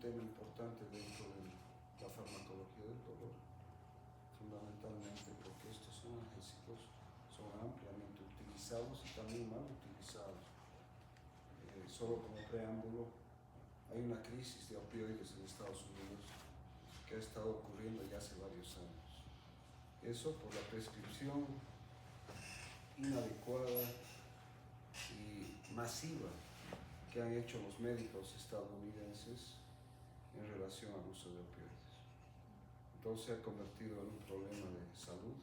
tema importante dentro de la farmacología del dolor, fundamentalmente porque estos son analgésicos, son ampliamente utilizados y también mal utilizados. Solo como preámbulo, hay una crisis de opioides en Estados Unidos que ha estado ocurriendo ya hace varios años. Eso por la prescripción inadecuada y masiva que han hecho los médicos estadounidenses en relación al uso de opioides. Entonces se ha convertido en un problema de salud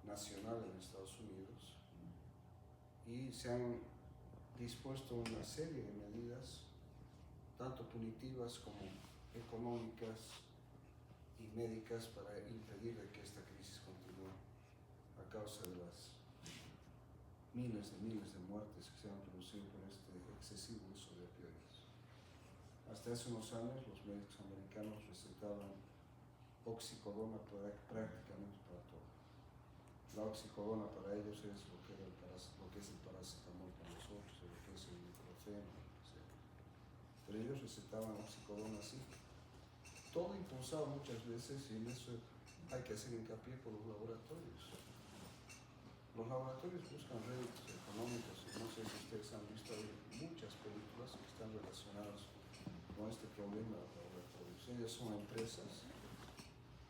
nacional en Estados Unidos y se han dispuesto una serie de medidas, tanto punitivas como económicas y médicas, para impedir de que esta crisis continúe a causa de las miles de muertes que se han producido por este excesivo uso de opioides. Hasta hace unos años los médicos americanos recetaban oxicodona prácticamente para todo. La oxicodona para ellos es lo que es el paracetamol para nosotros, o lo que es el ibuprofeno, etc. Pero ellos recetaban oxicodona así. Todo impulsado muchas veces, y en eso hay que hacer hincapié por los laboratorios. Los laboratorios buscan réditos económicos, y no sé si ustedes han visto, hay muchas películas que están relacionadas con este problema de los laboratorios. Ellas son empresas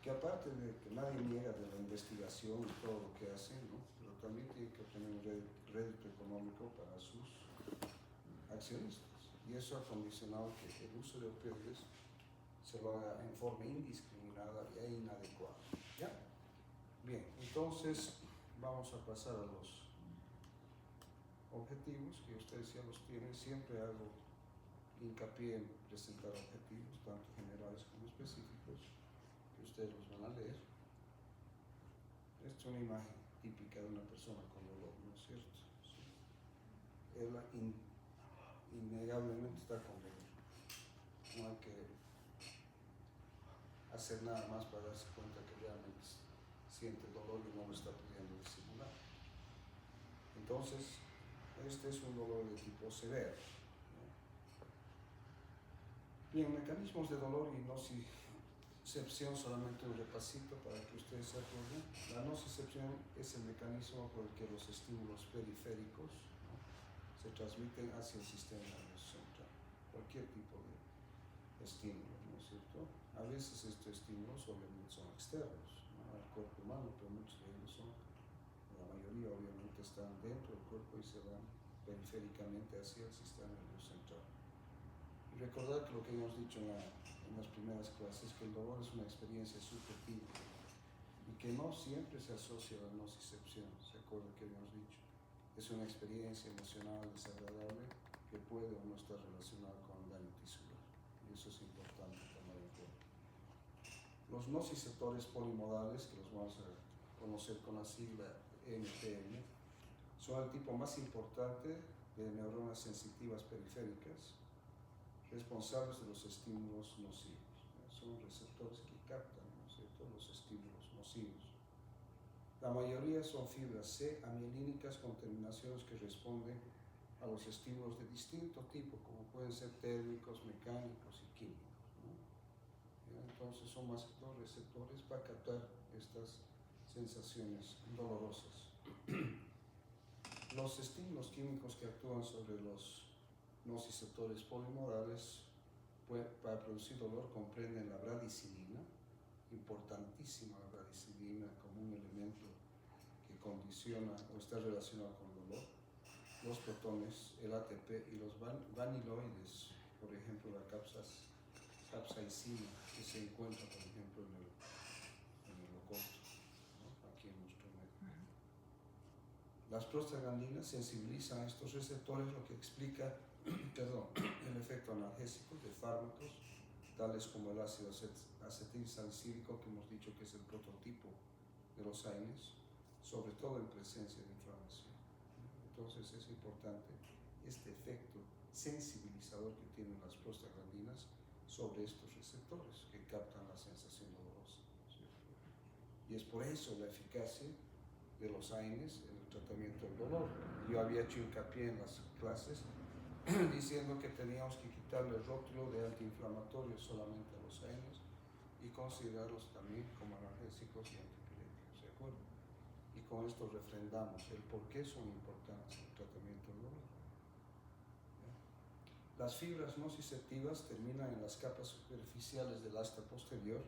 que, aparte de que nadie niega de la investigación y todo lo que hacen, ¿no?, pero también tienen que obtener un rédito económico para sus accionistas. Y eso ha condicionado que el uso de opioides se lo haga en forma indiscriminada e inadecuada. ¿Ya? Bien, entonces vamos a pasar a los objetivos, que ustedes ya los tienen. Siempre hago hincapié en presentar objetivos, tanto generales como específicos, que ustedes los van a leer. Esta es una imagen típica de una persona con dolor, ¿no es cierto? Sí. Ella innegablemente está con dolor. No hay que hacer nada más para darse cuenta que realmente siente dolor y no lo está pudiendo disimular. Entonces, este es un dolor de tipo severo, ¿no? Bien, mecanismos de dolor y nocicepción, solamente un repasito para que ustedes se acuerden. La nocicepción es el mecanismo por el que los estímulos periféricos, ¿no?, se transmiten hacia el sistema nervioso central. Cualquier tipo de estímulo, ¿no es cierto? A veces estos estímulos obviamente son externos, ¿no?, al cuerpo humano, pero muchos de ellos la mayoría obviamente están dentro del cuerpo y se van periféricamente hacia el sistema nervioso central. Y recordar que lo que hemos dicho en las primeras clases, que el dolor es una experiencia subjetiva y que no siempre se asocia a la nocicepción. ¿Se acuerdan que habíamos dicho? Es una experiencia emocional desagradable que puede o no estar relacionada con daño tisular. Y eso es importante tomar en cuenta. Los nociceptores polimodales, que los vamos a conocer con la sigla NPM, son el tipo más importante de neuronas sensitivas periféricas responsables de los estímulos nocivos. Son receptores que captan, ¿no es cierto?, los estímulos nocivos. La mayoría son fibras C amielínicas con terminaciones que responden a los estímulos de distinto tipo, como pueden ser térmicos, mecánicos y químicos, ¿no? Entonces son más que todo receptores para captar estas sensaciones dolorosas. Los estímulos químicos que actúan sobre los nociceptores polimodales para producir dolor comprenden la bradicilina, importantísima la bradicilina como un elemento que condiciona o está relacionado con el dolor, los protones, el ATP y los vaniloides, por ejemplo la capsaicina, que se encuentra por ejemplo en el ocoto, ¿no?, aquí en nuestro medio. Las prostaglandinas sensibilizan a estos receptores, lo que explica el efecto analgésico de fármacos tales como el ácido acetilsalicílico, que hemos dicho que es el prototipo de los AINES, sobre todo en presencia de inflamación. Entonces es importante este efecto sensibilizador que tienen las prostaglandinas sobre estos receptores que captan la sensación dolorosa, ¿cierto? Y es por eso la eficacia de los AINES en el tratamiento del dolor. Yo había hecho hincapié en las clases diciendo que teníamos que quitarle el rótulo de antiinflamatorios solamente a los ANs y considerarlos también como analgésicos y antiepilépticos, ¿de acuerdo? Y con esto refrendamos el por qué son importantes en el tratamiento del dolor. Las fibras nociceptivas terminan en las capas superficiales del asta posterior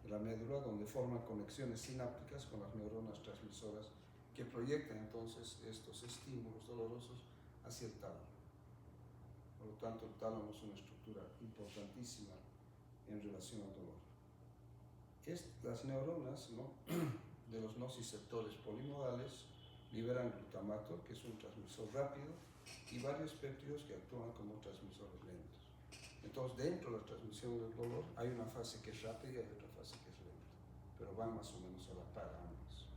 de la médula, donde forman conexiones sinápticas con las neuronas transmisoras que proyectan entonces estos estímulos dolorosos hacia el tálamo. Por lo tanto, el tálamo es una estructura importantísima en relación al dolor. Las neuronas, ¿no?, de los nociceptores polimodales liberan glutamato, que es un transmisor rápido, y varios péptidos que actúan como transmisores lentos. Entonces, dentro de la transmisión del dolor hay una fase que es rápida y hay otra fase que es lenta, pero van más o menos a la par ambas.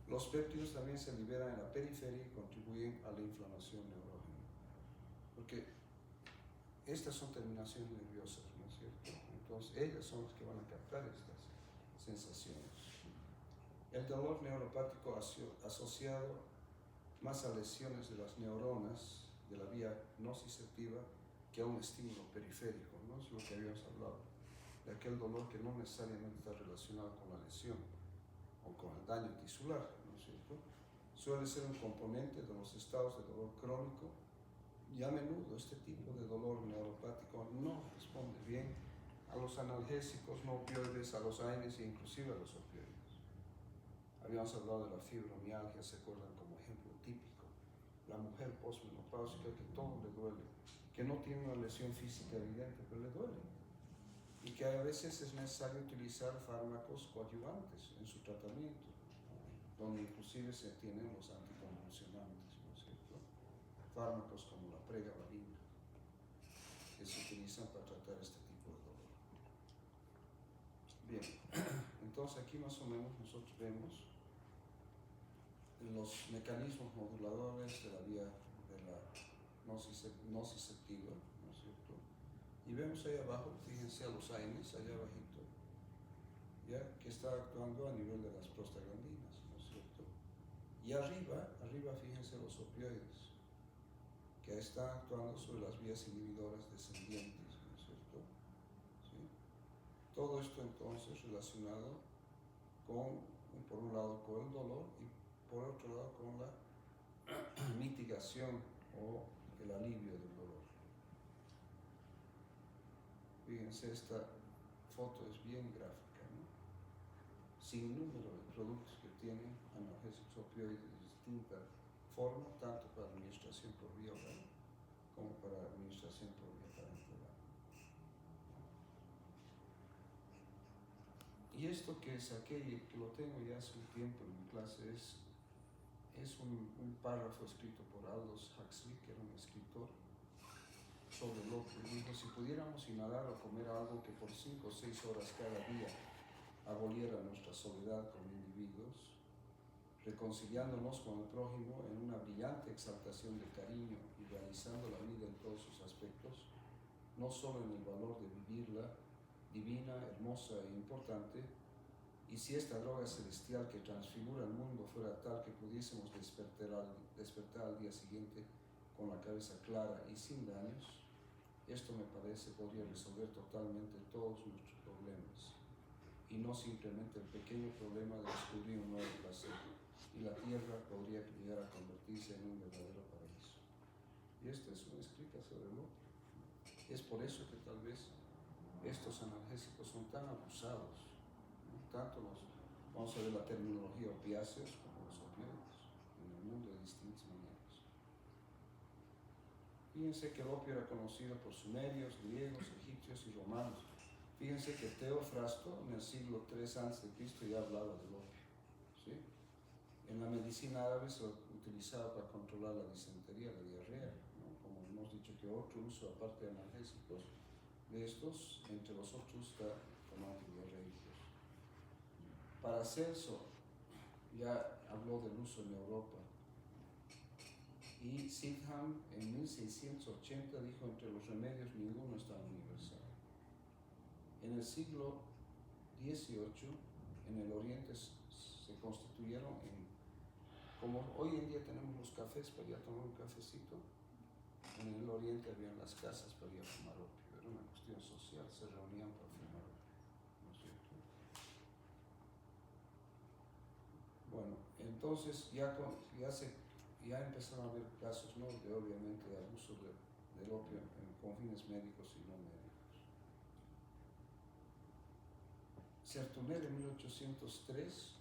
Los péptidos también se liberan en la periferia y contribuyen a la inflamación neurógena, porque estas son terminaciones nerviosas, ¿no es cierto? Entonces, ellas son las que van a captar estas sensaciones. El dolor neuropático asociado más a lesiones de las neuronas de la vía nociceptiva que a un estímulo periférico, ¿no? Es lo que habíamos hablado, de aquel dolor que no necesariamente está relacionado con la lesión o con el daño tisular, ¿no es cierto? Suele ser un componente de los estados de dolor crónico y a menudo este tipo de dolor neuropático no responde bien a los analgésicos no opioides, a los AINES e inclusive a los opioides. Habíamos hablado de la fibromialgia, se acuerdan como ejemplo típico. La mujer posmenopáusica que todo le duele, que no tiene una lesión física evidente, pero le duele. Y que a veces es necesario utilizar fármacos coadyuvantes en su tratamiento, donde inclusive se tienen los anticonvulsionantes, ¿no es cierto? Fármacos como la pregabalina, que se utilizan para tratar este tipo de dolor. Bien, entonces aquí más o menos nosotros vemos los mecanismos moduladores de la vía de la nociceptiva, ¿no es cierto? Y vemos ahí abajo, fíjense a los AINES, allá abajito, ¿ya?, que está actuando a nivel de las prostaglandinas, ¿no es cierto? Y arriba fíjense los opioides, que están actuando sobre las vías inhibidoras descendientes, ¿no es cierto? ¿Sí? Todo esto entonces relacionado con, por un lado, con el dolor y por otro lado con la mitigación o el alivio del dolor. Fíjense, esta foto es bien gráfica, ¿no? Sin número de productos que tienen analgésicos opioides de distinta forma, tanto para administración por vía oral como para administración por vía parenteral. Y esto que saqué, que lo tengo ya hace un tiempo en mi clase, es un párrafo escrito por Aldous Huxley, que era un escritor, sobre lo que dijo: si pudiéramos inhalar o comer algo que por 5 o 6 horas cada día aboliera nuestra soledad como individuos, reconciliándonos con el prójimo en una brillante exaltación de cariño y realizando la vida en todos sus aspectos, no solo en el valor de vivirla, divina, hermosa e importante, y si esta droga celestial que transfigura el mundo fuera tal que pudiésemos despertar al día siguiente con la cabeza clara y sin daños, esto me parece podría resolver totalmente todos nuestros problemas, y no simplemente el pequeño problema de descubrir un nuevo placer, y la tierra podría llegar a convertirse en un verdadero paraíso. Y esta es una escrita sobre el otro. Es por eso que tal vez estos analgésicos son tan abusados, ¿no? Tanto vamos a ver la terminología opiáceos como los opioides en el mundo de distintas maneras. Fíjense que el opio era conocido por sumerios, griegos, egipcios y romanos. Fíjense que Teofrasto en el siglo III a.C. ya hablaba del opio, ¿sí? En la medicina árabe se utilizaba para controlar la disentería, la diarrea, ¿no? Como hemos dicho, que otro uso aparte de analgésicos de estos, entre los otros, está como antidiarreicos. Paracelso ya habló del uso en Europa, y Sidham en 1680 dijo: entre los remedios ninguno es tan universal. En el siglo XVIII, en el Oriente se constituyeron como hoy en día tenemos los cafés para ir a tomar un cafecito, En el oriente habían las casas para ir a fumar opio, era una cuestión social, se reunían para fumar opio, ¿no es cierto? Bueno, entonces ya empezaron a haber casos, ¿no?, de obviamente abuso del opio con fines médicos y no médicos. Sertoner en 1803,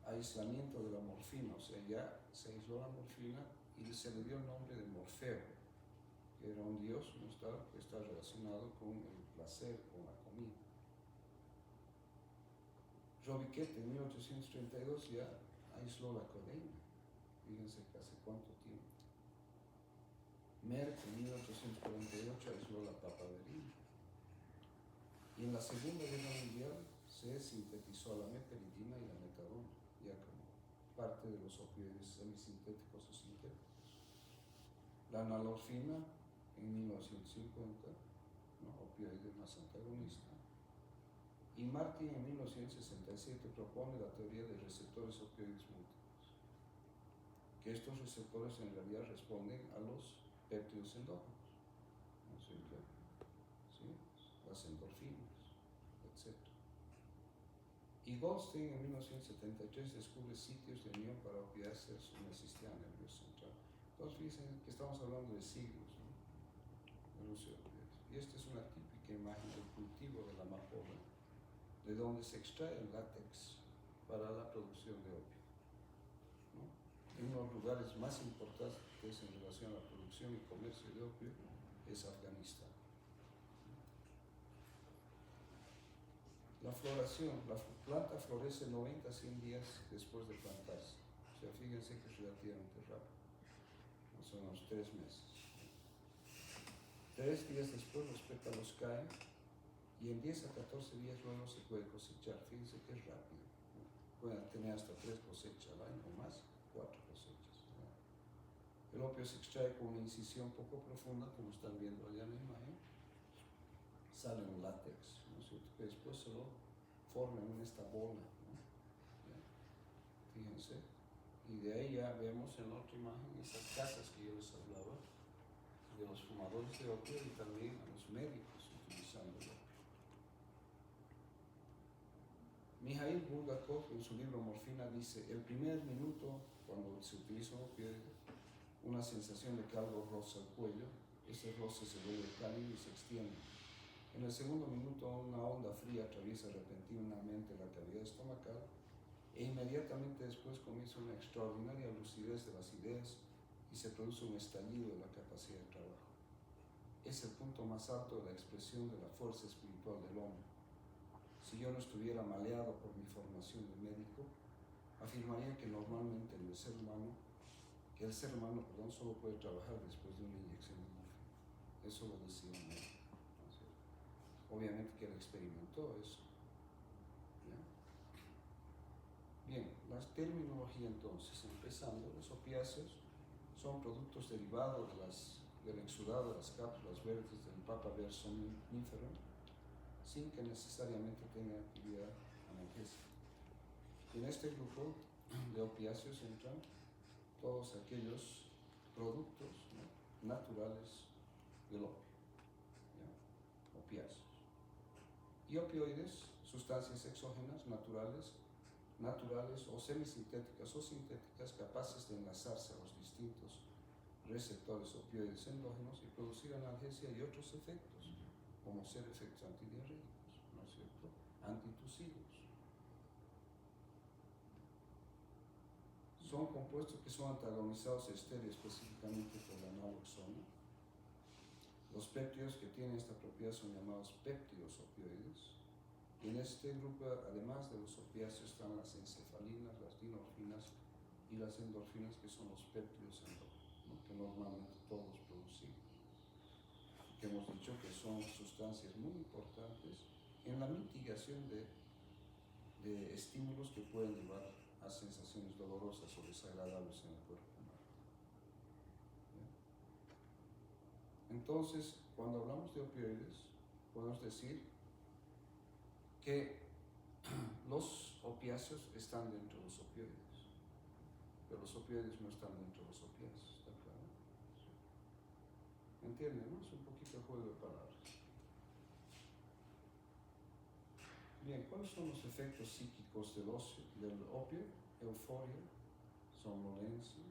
aislamiento de la morfina, o sea, ya se aisló la morfina y se le dio el nombre de Morfeo, que era un dios, ¿no?, que está relacionado con el placer, con la comida. Robiquet en 1832 ya aisló la codeína, fíjense que hace cuánto tiempo. Merck en 1848 aisló la papaverina. Y en la Segunda Guerra Mundial se sintetizó la meperidina y la metadona, ya como parte de los opioides semisintéticos o sintéticos. La nalorfina en 1950, ¿no?, opioide más antagonista. Y Martin en 1967 propone la teoría de receptores opioides múltiples, que estos receptores en realidad responden a los péptidos endógenos, ¿no es cierto? ¿Sí? Las endorfinas, etc. Y Goldstein en 1973 descubre sitios de unión para opiáceos en el sistema nervioso central. Entonces fíjense que estamos hablando de siglos, ¿no?, del uso de opioides. Y esta es una típica imagen del cultivo de la amapola, de donde se extrae el látex para la producción de opio, ¿no? En uno de los lugares más importantes en relación a la producción y comercio de opio es Afganistán. La floración, la planta florece 90 a 100 días después de plantarse. O sea, fíjense que es relativamente rápido, son unos 3 meses. 3 días después los pétalos caen y en 10 a 14 días luego se puede cosechar. Fíjense que es rápido, ¿no? Pueden tener hasta 3 cosechas al año o más, 4 cosechas, ¿no? El opio se extrae con una incisión poco profunda, como están viendo allá en la imagen. Sale un látex, ¿no es cierto?, que después se lo forma en esta bola, ¿no? Fíjense. Y de ahí ya vemos en la otra imagen esas casas que yo les hablaba, de los fumadores de opio y también a los médicos utilizando el opio. Mikhail Bulgakov en su libro Morfina dice: el primer minuto cuando se utiliza un opioide, una sensación de que algo roza el cuello, ese roce se vuelve cálido y se extiende. En el segundo minuto una onda fría atraviesa repentinamente la cavidad estomacal e inmediatamente después comienza una extraordinaria lucidez de las ideas y se produce un estallido de la capacidad de trabajo. Es el punto más alto de la expresión de la fuerza espiritual del hombre. Si yo no estuviera maleado por mi formación de médico, afirmaría que normalmente el ser humano solo puede trabajar después de una inyección de morfina. Eso lo decía un médico. Obviamente que él experimentó eso, ¿ya? Bien, la terminología entonces, empezando, los opiáceos son productos derivados del exudado de las cápsulas verdes del Papaver somnífero, sin que necesariamente tengan actividad analgésica. En este grupo de opiáceos entran todos aquellos productos, ¿no?, naturales del opio, ¿ya?, opiáceos. Y opioides, sustancias exógenas, naturales o semisintéticas o sintéticas capaces de enlazarse a los distintos receptores opioides endógenos y producir analgesia y otros efectos, como ser efectos antidiarreicos, ¿no es cierto?, antitusivos. Son compuestos que son antagonizados estéreo específicamente por la naloxona. Los péptidos que tienen esta propiedad son llamados péptidos opioides. Y en este grupo, además de los opiáceos, están las encefalinas, las dinorfinas y las endorfinas, que son los péptidos endógenos, ¿no?, que normalmente todos producimos. Que hemos dicho que son sustancias muy importantes en la mitigación de estímulos que pueden llevar a sensaciones dolorosas o desagradables en el cuerpo humano. ¿Bien? Entonces, cuando hablamos de opioides, podemos decir que los opiáceos están dentro de los opioides, pero los opioides no están dentro de los opiáceos, ¿está claro? ¿Entienden, no? Es un poquito de juego de palabras. Bien, ¿cuáles son los efectos psíquicos del opio? Euforia, somnolencia,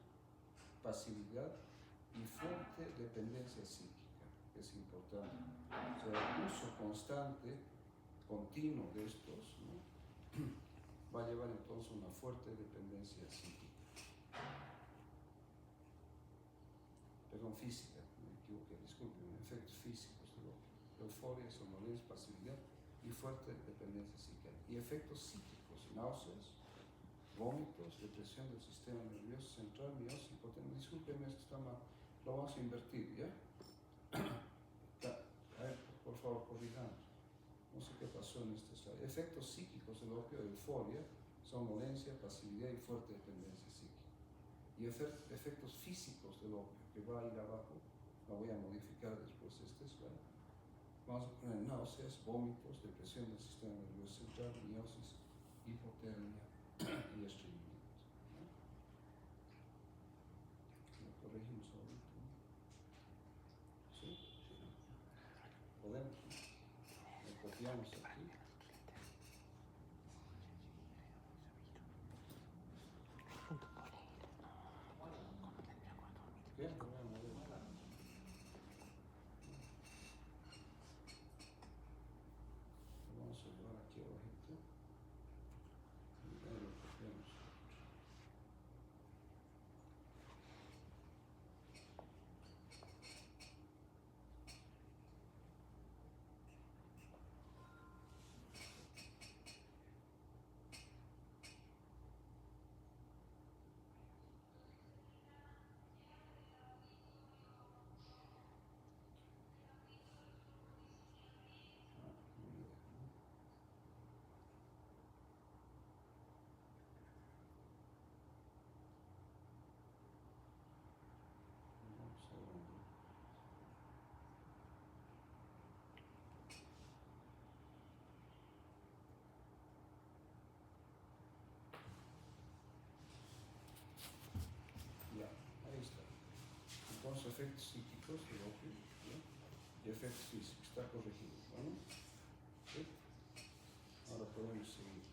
pasividad y fuerte dependencia psíquica, que es importante. O sea, el uso constante, continuo de estos, ¿no? Va a llevar entonces una fuerte dependencia psíquica. Perdón, física, me equivoqué, disculpen, efectos físicos del opio. Euforia, somnolencia, pasividad y fuerte dependencia psíquica. Y efectos psíquicos, náuseas, vómitos, depresión del sistema nervioso central, miosis, hipotensión. Discúlpenme, esto está mal. Lo vamos a invertir, ¿ya? A ver, por favor, corrijamos. No sé qué pasó en este slide. Efectos psíquicos del opio, euforia, somnolencia, pasividad y fuerte dependencia psíquica. Y efectos físicos del opio, que va a ir abajo, la voy a modificar después de este slide. Vamos a poner náuseas, vómitos, depresión del sistema nervioso central, miosis, hipotermia y estreñimiento. ¿No? Lo corregimos ahorita, ¿no? ¿Sí? Podemos, ¿no? Lo copiamos aquí. Bien, lo voy a mover. Lo vamos a llevar aquí abajito. Y ahí lo copiamos. Ya, ahí está. Entonces, efectos psíquicos del opio, ¿ya? Y efectos físicos, está corregido, ¿vale? ¿Sí? Ahora podemos seguir.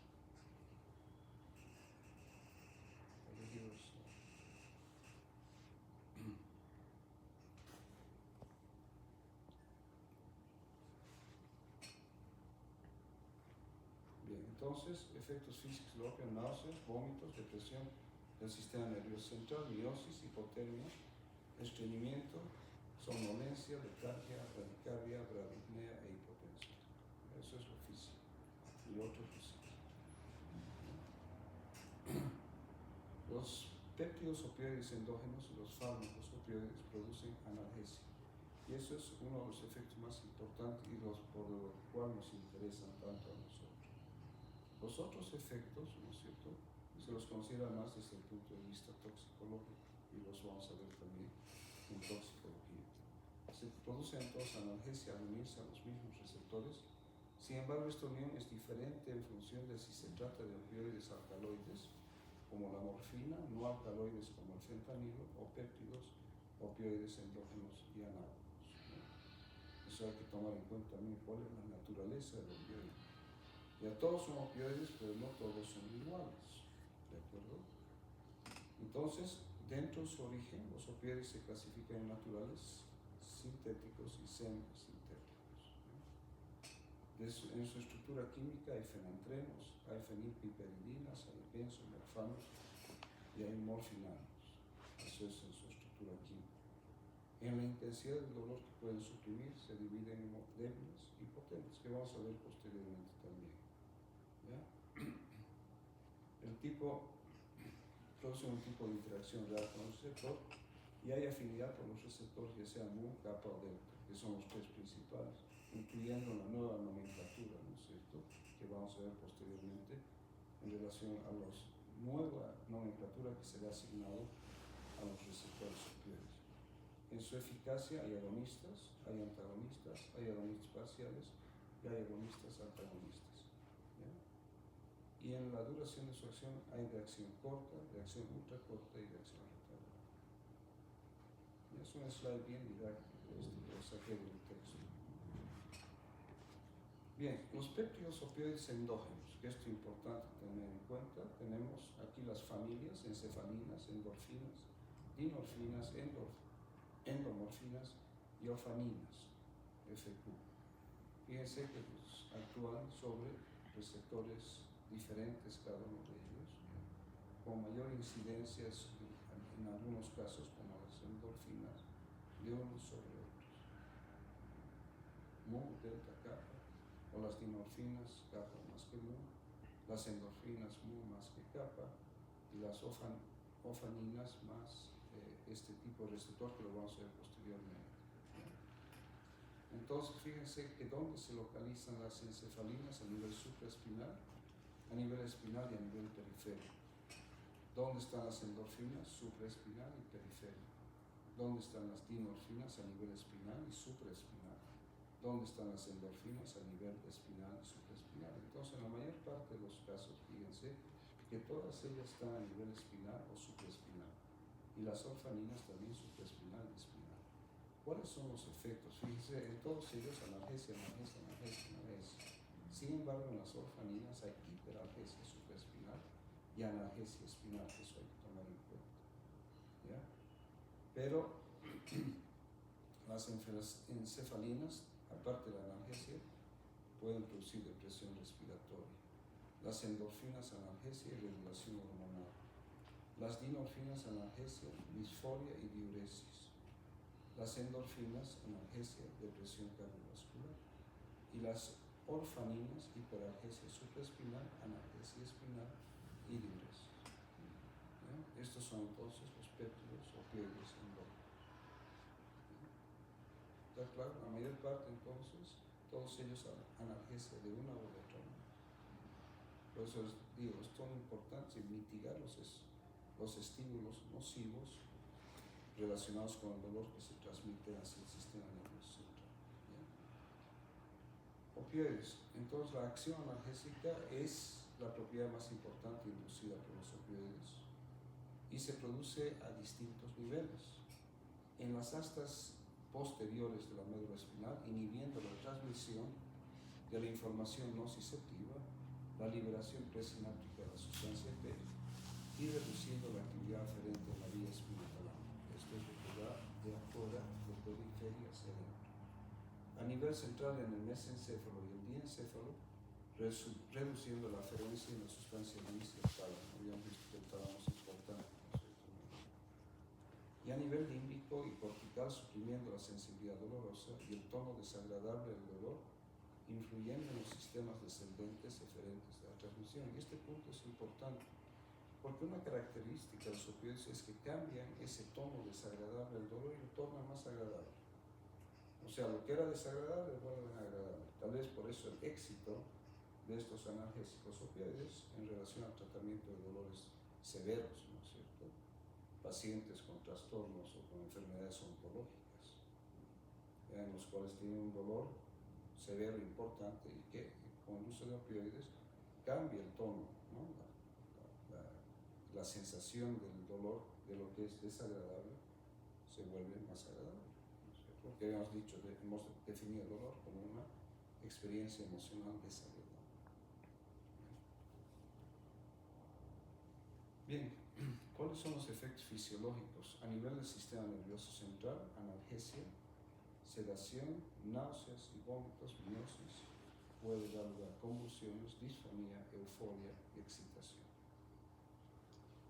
Corregidos. Bien, entonces, efectos físicos del opio, náuseas, vómitos, depresión del sistema nervioso central, miosis, hipotermia, estreñimiento, somnolencia, letargia, bradicardia, bradipnea e hipotensión. Eso es lo físico. Y lo otro es lo psíquico. Los péptidos opioides endógenos y los fármacos opioides producen analgesia. Y eso es uno de los efectos más importantes y los por lo cual nos interesan tanto a nosotros. Los otros efectos, ¿no es cierto?, se los considera más desde el punto de vista toxicológico y los vamos a ver también en toxicología. Se produce entonces analgesia al unirse a los mismos receptores. Sin embargo, esta unión es diferente en función de si se trata de opioides alcaloides, como la morfina, no alcaloides como el fentanilo, o péptidos opioides endógenos y análogos, ¿no? Eso hay que tomar en cuenta también cuál es la naturaleza del opioide. Ya todos son opioides, pero no todos son iguales, ¿de acuerdo? Entonces, dentro de su origen, los opioides se clasifican en naturales, sintéticos y semisintéticos, ¿no? En su estructura química hay fenantrenos, hay fenilpiperidinas, hay benzomorfanos y hay morfinanos. Eso es en su estructura química. En la intensidad del dolor que pueden suprimir se dividen en débiles y potentes, que vamos a ver posteriormente también, ¿ya? El tipo produce un tipo de interacción real con el receptor y hay afinidad por los receptores, ya sean mu, kappa o delta, que son los tres principales, incluyendo la nueva nomenclatura, ¿no es cierto?, que vamos a ver posteriormente en relación a la nueva nomenclatura que será asignado a los receptores opioides. En su eficacia hay agonistas, hay antagonistas, hay agonistas parciales y hay agonistas antagonistas, ¿ya? Y en la duración de su acción hay de acción corta, de acción ultracorta y de acción retardada. Es un slide bien didáctico, lo saqué del texto. Bien, los péptidos opioides endógenos, que esto es importante tener en cuenta. Tenemos aquí las familias: encefalinas, endorfinas, dinorfinas, endomorfinas y orfaninas, FQ. Fíjense que pues, actúan sobre receptores diferentes cada uno de ellos, con mayor incidencia en algunos casos, como las endorfinas, de unos sobre otros. Mu, delta, kappa, o las dinorfinas, kappa más que mu, las endorfinas, mu más que kappa, y las ofaninas más este tipo de receptor que lo vamos a ver posteriormente. Entonces, fíjense que dónde se localizan las encefalinas: a nivel supraespinal, a nivel espinal y a nivel periférico. ¿Dónde están las endorfinas? Supraespinal y periférico. ¿Dónde están las dinorfinas? A nivel espinal y supraespinal. ¿Dónde están las endorfinas? A nivel espinal y supraespinal. Entonces, en la mayor parte de los casos, fíjense que todas ellas están a nivel espinal o supraespinal, y las orfaninas también supraespinal y espinal. ¿Cuáles son los efectos? Fíjense, en todos ellos analgesia, analgesia, analgesia, analgesia. Sin embargo, en las orfaninas hay hiperalgesia supraespinal y analgesia espinal, que eso hay que tomar en cuenta. ¿Ya? Pero las encefalinas, aparte de la analgesia, pueden producir depresión respiratoria. Las endorfinas, analgesia y regulación hormonal. Las dinorfinas, analgesia, disforia y diuresis. Las endorfinas, analgesia, depresión cardiovascular. Y las orfaninas, hiperalgesia supraespinal, analgesia espinal y diuresis. ¿Ya? Estos son entonces los péptidos opioides endógenos. ¿Está claro? La mayor parte entonces, todos ellos analgesia de una u otra manera. Por eso digo, es tan importante mitigar los estímulos nocivos relacionados con el dolor que se transmite hacia el sistema nervioso central. ¿Ya? Opioides. Entonces, la acción analgésica es la propiedad más importante inducida por los opioides y se produce a distintos niveles. En las astas posteriores de la médula espinal, inhibiendo la transmisión de la información nociceptiva, la liberación presináptica de la sustancia P y reduciendo la actividad aferente en la vía espinotalámica. Esto es lo que va de afuera, de periferia hacia adentro. A nivel central, en el mesencéfalo y el diencéfalo, reduciendo la aferencia en la sustancia gris del tálamo. Habíamos visto que el tálamo es importante, ¿no es cierto? Y a nivel límbico y cortical, suprimiendo la sensibilidad dolorosa y el tono desagradable del dolor, influyendo en los sistemas descendentes eferentes de la transmisión. Y este punto es importante, porque una característica de los opioides es que cambian ese tono desagradable del dolor y lo tornan más agradable. O sea, lo que era desagradable lo vuelven agradable. Tal vez por eso el éxito de estos analgésicos opioides en relación al tratamiento de dolores severos, ¿no es cierto? Pacientes con trastornos o con enfermedades oncológicas, en los cuales tienen un dolor severo importante y que con el uso de opioides cambia el tono, ¿no? La sensación del dolor, de lo que es desagradable, se vuelve más agradable, ¿no es cierto? Porque hemos dicho, hemos definido el dolor como una experiencia emocional desagradable. Bien, ¿cuáles son los efectos fisiológicos? A nivel del sistema nervioso central: analgesia, sedación, náuseas y vómitos, miosis, puede dar lugar a convulsiones, disfonía, euforia y excitación.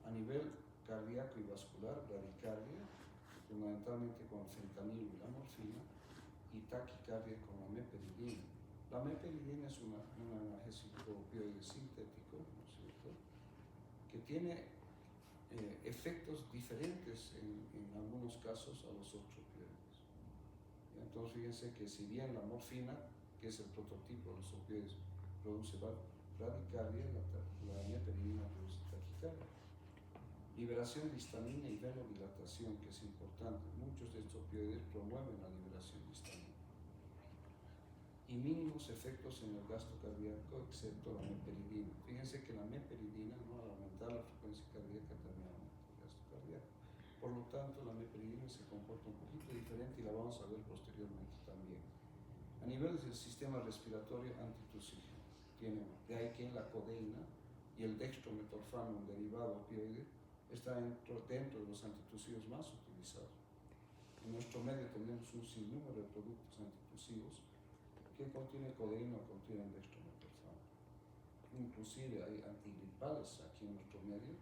A nivel cardíaco y vascular: bradicardia, fundamentalmente con el fentanilo y la morfina, y taquicardia con la meperidina. La meperidina es un analgésico opioide sintético, ¿no es cierto?, que tiene efectos diferentes en algunos casos a los otros opioides. Entonces, fíjense que si bien la morfina, que es el prototipo de los opioides, produce bradicardia, la meperidina produce taquicardia. Liberación de histamina y venodilatación, que es importante. Muchos de estos opioides promueven la liberación de histamina. Y mínimos efectos en el gasto cardíaco, excepto la meperidina. Fíjense que la meperidina, ¿no?, al aumentar la frecuencia cardíaca, también aumenta el gasto cardíaco. por lo tanto la meperidina se comporta un poquito diferente y la vamos a ver posteriormente también. A nivel del sistema respiratorio antitusígeno, de ahí que la codeína y el dextrometorfano, un derivado opioide, está dentro de los antitusivos más utilizados. En nuestro medio tenemos un sinnúmero de productos antitusivos que contienen codeína o contienen dextrometorfano. Inclusive hay antigripales aquí en nuestro medio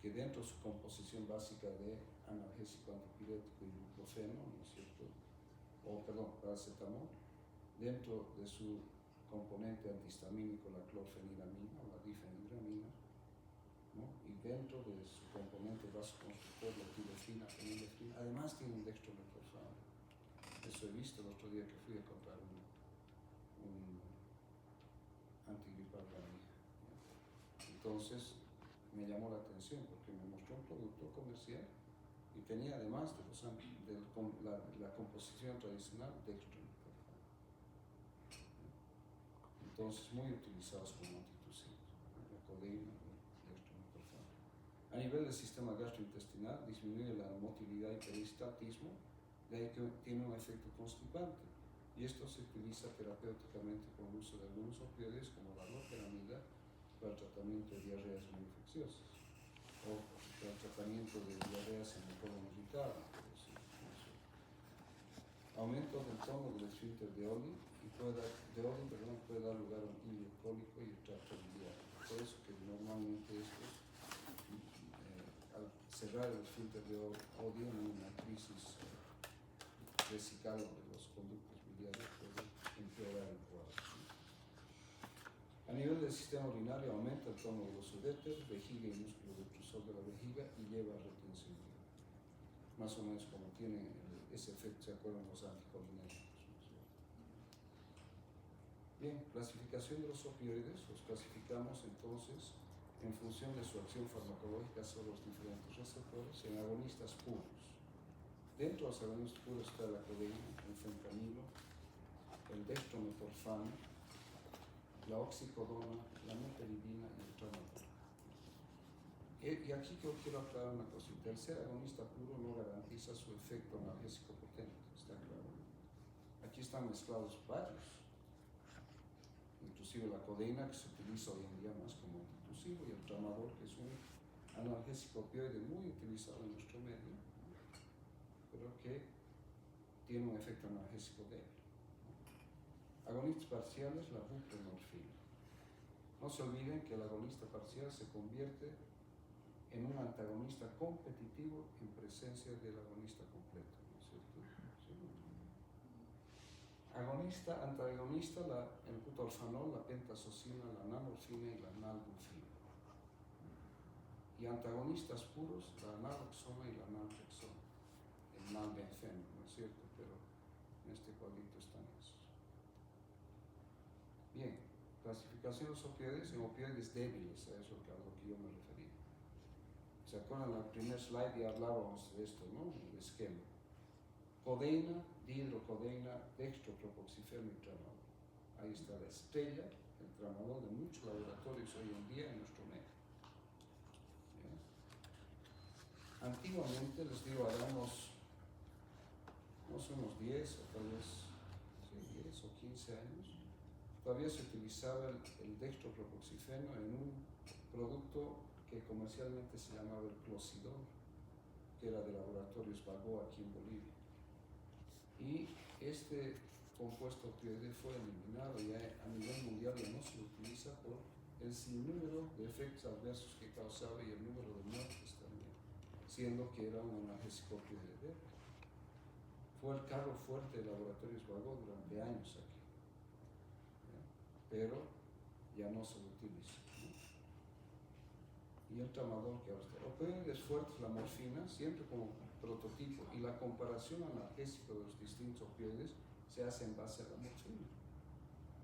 que dentro de su composición básica de analgésico antipirético y ibuprofeno, ¿no es cierto? Paracetamol, dentro de su componente antihistamínico, la clorfeniramina o la difenhidramina, ¿no? Y dentro de su componente vasoconstrictor, la epinefrina, fenilefrina, además tiene un dextrometorfano. Eso he visto el otro día que fui a comprar un antigripal para mi hija. Entonces me llamó la atención porque me mostró un producto comercial y tenía, además de la composición tradicional, dextrometorfano. Entonces, muy utilizados como antitusivos, la codeína y el dextrometorfano. A nivel del sistema gastrointestinal, disminuye la motilidad y peristaltismo, de ahí que tiene un efecto constipante. Y esto se utiliza terapéuticamente con el uso de algunos opioides como la loperamida para el tratamiento de diarreas no infecciosas o para el tratamiento de diarreas en el colon irritable. Aumento del tono del esfínter de Olin puede dar lugar a un hilo cólico y el tracto biliar. Por eso que normalmente al cerrar el esfínter de Olin en una crisis vesical de los conductos biliares puede empeorar el cuadro. A nivel del sistema urinario aumenta el tono de los uréteros, vejiga y músculo detrusor de la vejiga y lleva a retención. Más o menos como tiene ese efecto, ¿se acuerdan los anticolinérgicos? Bien, clasificación de los opioides, los clasificamos entonces en función de su acción farmacológica sobre los diferentes receptores en agonistas puros. Dentro de los agonistas puros está la codeína, el fentanilo, el dextrometorfano, la oxicodona, la meperidina y el tramadol. Y aquí yo quiero aclarar una cosita. El ser agonista puro no garantiza su efecto analgésico potente, está claro. Aquí están mezclados varios, inclusive la codeína, que se utiliza hoy en día más como antitusivo, y el tramadol, que es un analgésico opioide muy utilizado en nuestro medio, pero que tiene un efecto analgésico débil. Agonistas parciales, la buprenorfina. No se olviden que el agonista parcial se convierte en un antagonista competitivo en presencia del agonista completo, ¿no es cierto? Sí. Agonista, antagonista, el butorfanol, la pentasocina, la nanorfina y la nalbuphina. Y antagonistas puros, la naloxona y la naltrexona, el nalbenzeno, ¿no es cierto? Pero en este cuadrito están esos. Bien, clasificación de los opioides en opioides débiles, a eso a lo que yo me refería. ¿Se acuerdan? En el primer slide ya hablábamos de esto, ¿no? El esquema. Codeína, dihidrocodeína, dextropropoxifeno y tramadol. Ahí está la estrella, el tramadol de muchos laboratorios hoy en día en nuestro medio. ¿Bien? Antiguamente, les digo, haremos unos 10 o tal vez 10 o 15 años, todavía se utilizaba el dextropropoxifeno en un producto que comercialmente se llamaba el Clocidor, que era de laboratorios Balboa aquí en Bolivia. Y este compuesto opioide fue eliminado y a nivel mundial ya no se lo utiliza por el sinnúmero de efectos adversos que causaba y el número de muertes también, siendo que era un analgésico opioide débil. Fue el carro fuerte de laboratorios Balboa durante años aquí, ¿ya? Pero ya no se lo utiliza, ¿no? Y el tramadol que ahora está. Opioides fuertes, la morfina, siempre como prototipo, y la comparación analgésica de los distintos opioides se hace en base a la morfina.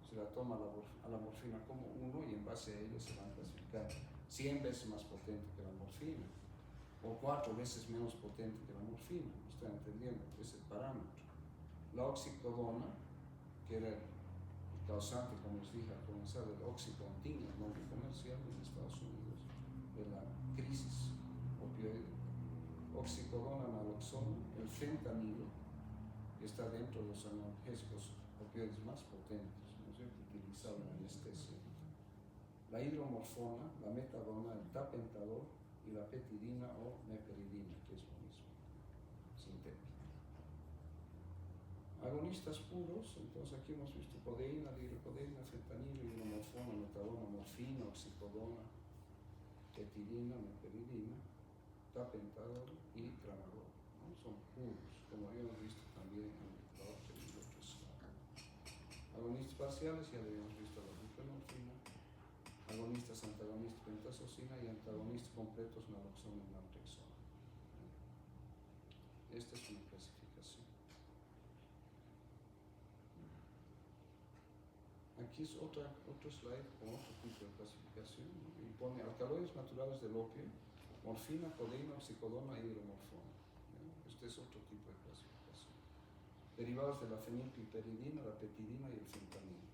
Se la toma a la morfina como uno y en base a ello se van a clasificar 100 veces más potente que la morfina o 4 veces menos potente que la morfina. ¿Me están entendiendo? Es el parámetro. La oxicodona, que era el causante, como les dije al comenzar, del Oxycontin, el nombre comercial en Estados Unidos, de la crisis opioide, oxicodona, naloxona, el fentanilo, que está dentro de los analgésicos opioides más potentes, ¿no es cierto?, utilizado en anestesia, la hidromorfona, la metadona, el tapentadol y la petidina o meperidina, que es lo mismo, sintético. Agonistas puros, entonces aquí hemos visto codeína, dihidrocodeína, fentanilo, hidromorfona, metadona, morfina, oxicodona, petidina, meperidina, tapentadol y tramadol, ¿no? Son puros, como habíamos visto también en la otra y otros. Agonistas parciales, ya habíamos visto la buprenorfina, agonistas, antagonistas, pentazocina y antagonistas completos, naloxona y naltrexona. Esta es una clasificación. Aquí es otro slide con otro tipo de clasificación, ¿no? Y pone alcaloides naturales del opio, morfina, codeína, oxicodona y hidromorfona, ¿no? Este es otro tipo de clasificación. Derivados de la fenilpiperidina, la petidina y el fentanilo,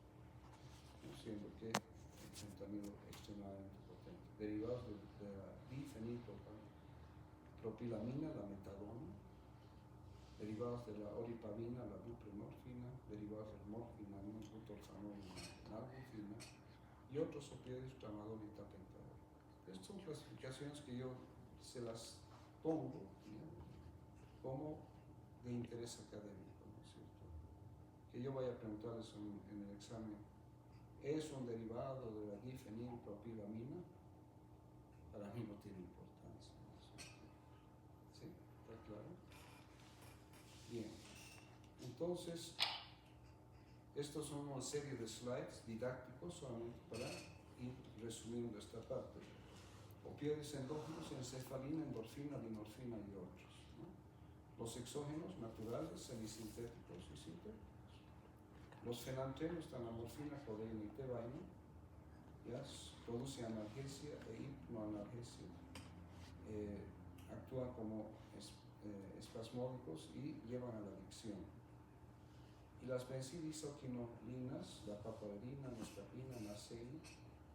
¿no? Siendo que el fentanilo es extremadamente potente. Derivados de la difenilpropilamina, la metadona. Derivados de la oripavina, la buprenorfina, derivados del morfinano, el butorfanol y la nalbuphina, y otros opioides, tramadol y tapentadol. Estas son clasificaciones que yo se las pongo, digamos, como de interés académico, ¿no es cierto? Que yo vaya a preguntarles en el examen, ¿es un derivado de la difenilpropilamina? Para mí no tiene importancia, ¿no es cierto? ¿Sí? ¿Está claro? Bien. Entonces, estos son una serie de slides didácticos solamente para ir resumiendo esta parte. Opioides endógenos, encefalina, endorfina, dinorfina y otros, ¿no? Los exógenos naturales, semisintéticos y sintéticos. Los fenantenos están la morfina, codeína y tebaina, ya producen analgesia e hipnoanalgesia, actúan como espasmódicos y llevan a la adicción. Y las benzodiazepinas, la papaverina, nestapina, nacein,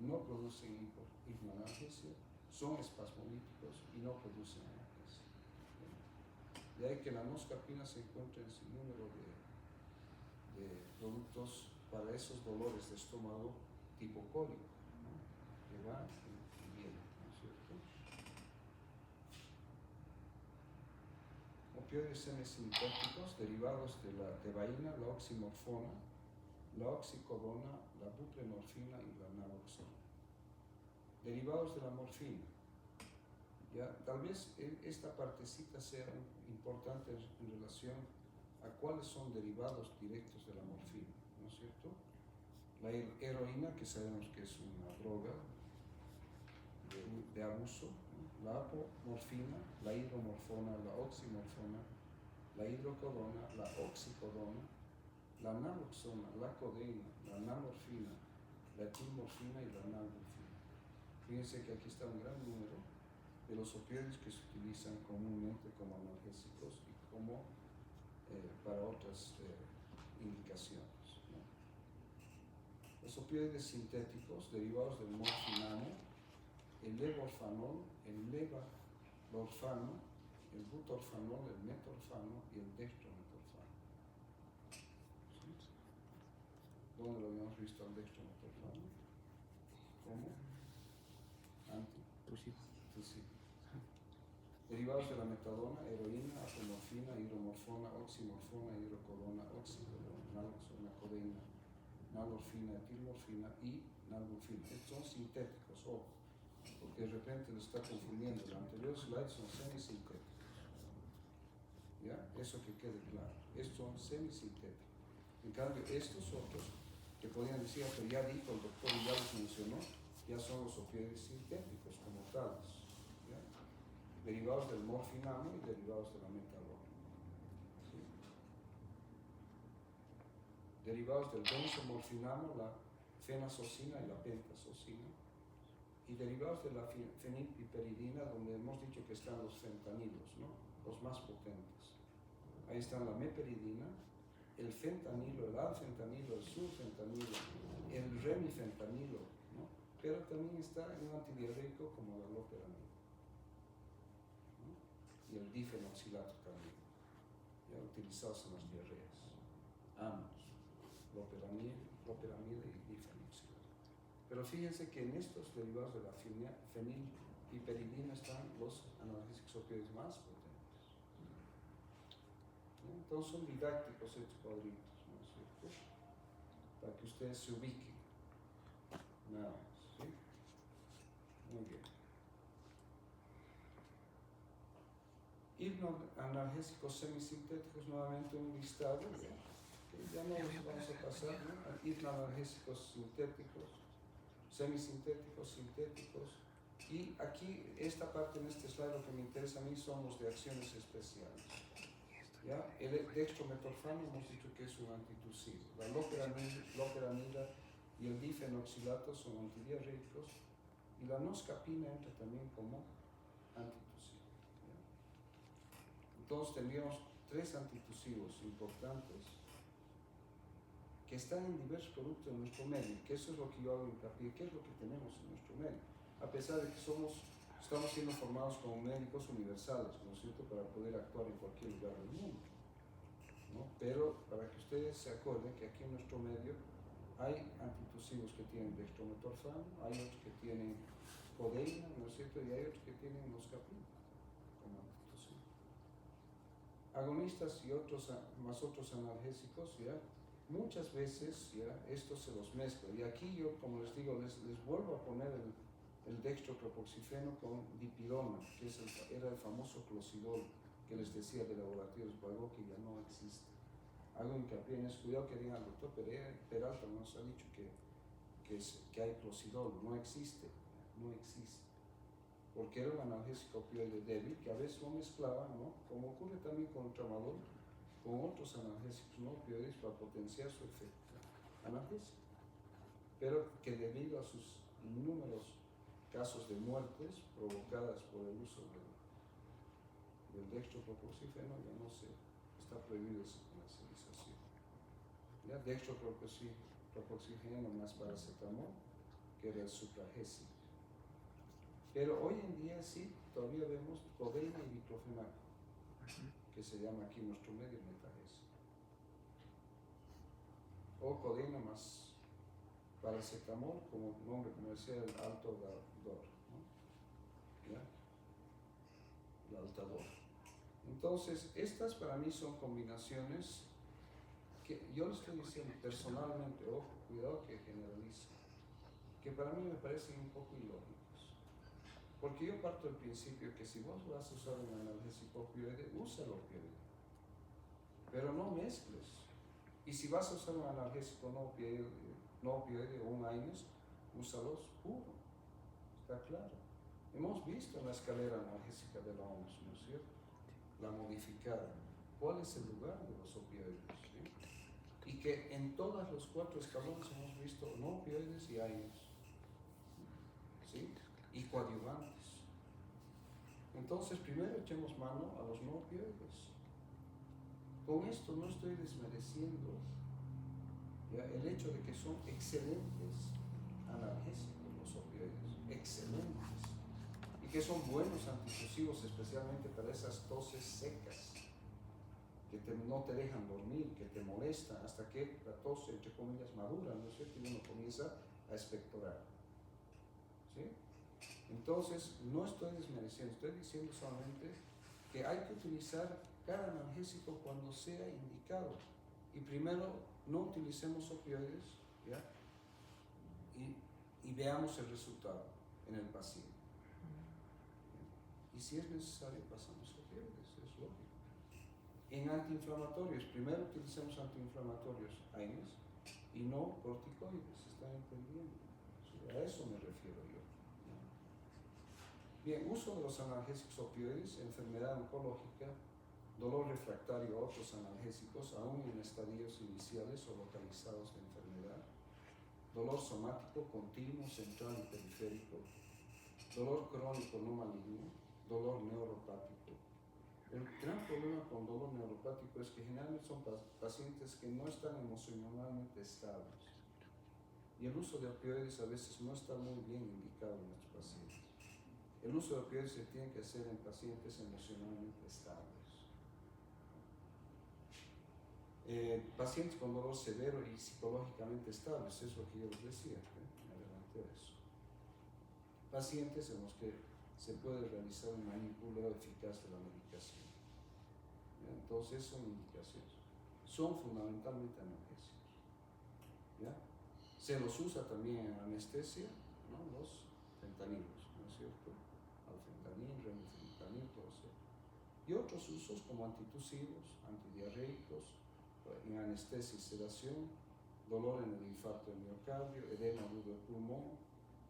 no producen hipnoanalgesia, son espasmolíticos y no producen analgesia. De ahí que la noscapina se encuentra en sin número de productos para esos dolores de estómago tipo cólico, ¿no? Que va y viene, ¿no es cierto? Opioides semisintéticos derivados de la tebaína, la oximorfona, la oxicodona, la buprenorfina y la naloxona. Derivados de la morfina. Ya, tal vez esta partecita sea importante en relación a cuáles son derivados directos de la morfina, ¿no es cierto? La heroína, que sabemos que es una droga de abuso, ¿no? La apomorfina, la hidromorfona, la oximorfona, la hidrocodona, la oxicodona, la naloxona, la codeína, la namorfina, la etilmorfina y la nalbuphina. Fíjense que aquí está un gran número de los opioides que se utilizan comúnmente como analgésicos y como para otras indicaciones, ¿no? Los opioides sintéticos derivados del morfinamo, el levorfanol, el levalorfano, el butorfanol, el metorfano y el dextrometorfano. ¿Sí? ¿Dónde lo habíamos visto al dextrometorfano? ¿Cómo? Sí. Derivados de la metadona, heroína, apomorfina, hidromorfona, oximorfona, hidrocodona, oxicodona, naloxona, codeína, nalorfina, etilmorfina y nalbuphina. Estos son sintéticos, ojo, porque de repente lo está confundiendo. El anterior slide son semisintéticos. ¿Ya? Eso que quede claro. Estos son semisintéticos. En cambio, estos otros, que podrían decir, pero ya dijo el doctor y ya los mencionó, ya son los opioides sintéticos como tales, ¿ya? Derivados del morfinamo y derivados de la metadona, ¿sí? Derivados del benzomorfinamo, la fenazocina y la pentazocina, y derivados de la fenilpiperidina, donde hemos dicho que están los fentanilos, ¿no? Los más potentes. Ahí están la meperidina, el fentanilo, el alfentanilo, el sulfentanilo, el remifentanilo, ¿no? Pero también está en un antidiarreico como la loperamida, ¿no? Y el el difenoxilato también, ya utilizados en las diarreas, ambos, loperamida y difenoxilato. Pero fíjense que en estos derivados de la fenilpiperidina están los analgésicos opioides más potentes. ¿No? Entonces son didácticos estos cuadritos, ¿no es cierto? Para que ustedes se ubiquen. Nada más, ¿sí? Muy bien. Hipnoanalgésicos semisintéticos, nuevamente un listado, ¿ya? Ya no los vamos a pasar, ¿no? Hipnoanalgésicos sintéticos, semisintéticos, sintéticos. Y aquí, esta parte en este slide, lo que me interesa a mí son los de acciones especiales. ¿Ya? El dextrometorfano hemos dicho que es un antitusivo. La loperamida y el difenoxilato son antidiarreicos. Y la noscapina entra también como antitusivo. ¿Ya? Entonces tendríamos 3 antitusivos importantes que están en diversos productos de nuestro medio, que eso es lo que yo hago hincapié, qué es lo que tenemos en nuestro medio, a pesar de que estamos siendo formados como médicos universales, ¿no es cierto?, para poder actuar en cualquier lugar del mundo, ¿no? Pero para que ustedes se acuerden que aquí en nuestro medio hay antitusivos que tienen dextrometorfano, hay otros que tienen codeína, ¿no es cierto?, y hay otros que tienen noscapina como antitusivo. Agonistas y otros analgésicos, ¿ya? Muchas veces ya estos se los mezclo, y aquí yo, como les digo, les vuelvo a poner el dextropropoxifeno con dipirona, que era el famoso clocidol que les decía de laboratorios Vago, que ya no existe. Hago hincapié en eso, cuidado que digan, el doctor Peralta nos ha dicho que hay clocidol, no existe, porque era un analgésico opioide débil que a veces lo mezclaban, ¿no? Como ocurre también con el tramadol, con otros analgésicos no opioides para potenciar su efecto analgésico, pero que debido a sus inúmeros casos de muertes provocadas por el uso del dextropropoxifeno ya no se está prohibido su comercialización. Ya dextropropoxifeno más paracetamol, que era el supragésico. Pero hoy en día sí, todavía vemos codeína y diclofenaco, que se llama aquí en nuestro medio metagésico, o codeína más paracetamol como nombre comercial, el Altador, ¿no? ¿Ya? El Altador. Entonces, estas para mí son combinaciones que yo le estoy diciendo personalmente, ojo, cuidado que generalizo, que para mí me parecen un poco ilógicos. Porque yo parto del principio que si vos vas a usar un analgésico opioide, usa el opioide, pero no mezcles. Y si vas a usar un analgésico no opioide o un AINES, úsalos puro, está claro. Hemos visto en la escalera analgésica de la OMS, ¿no es cierto?, la modificada, cuál es el lugar de los opioides, ¿sí? Y que en todos los 4 escalones hemos visto no opioides y AINES, ¿sí?, y coadyuvantes. Entonces, primero echemos mano a los no opioides. Con esto no estoy desmereciendo, ¿ya?, el hecho de que son excelentes analgésicos los opioides, excelentes, y que son buenos antitusivos, especialmente para esas toses secas que no te dejan dormir, que te molestan hasta que la tos, entre comillas, madura, ¿no es cierto?, y uno comienza a expectorar, ¿sí? Entonces, no estoy desmereciendo, estoy diciendo solamente que hay que utilizar cada analgésico cuando sea indicado. Y primero, no utilicemos opioides, ¿ya?, y veamos el resultado en el paciente. Y si es necesario, pasamos opioides, es lógico. En antiinflamatorios, primero utilicemos antiinflamatorios, AINES, y no corticoides, ¿se están entendiendo? A eso me refiero yo. Bien, uso de los analgésicos opioides, enfermedad oncológica, dolor refractario a otros analgésicos, aún en estadios iniciales o localizados de enfermedad, dolor somático continuo, central y periférico, dolor crónico no maligno, dolor neuropático. El gran problema con dolor neuropático es que generalmente son pacientes que no están emocionalmente estables, y el uso de opioides a veces no está muy bien indicado en estos pacientes. El uso de opioides se tiene que hacer en pacientes emocionalmente estables. Pacientes con dolor severo y psicológicamente estables, eso es lo que yo les decía, me adelanté a eso. Pacientes en los que se puede realizar un manipuleo eficaz de la medicación. ¿Ya? Entonces son indicaciones. Son fundamentalmente analgésicos. ¿Ya? Se los usa también en anestesia, ¿no? Los fentanilos, ¿no es cierto? Alfentanil, remifentanil, todo eso. Y otros usos como antitusivos, antidiarreicos, en anestesia y sedación, dolor en el infarto del miocardio, edema agudo del pulmón,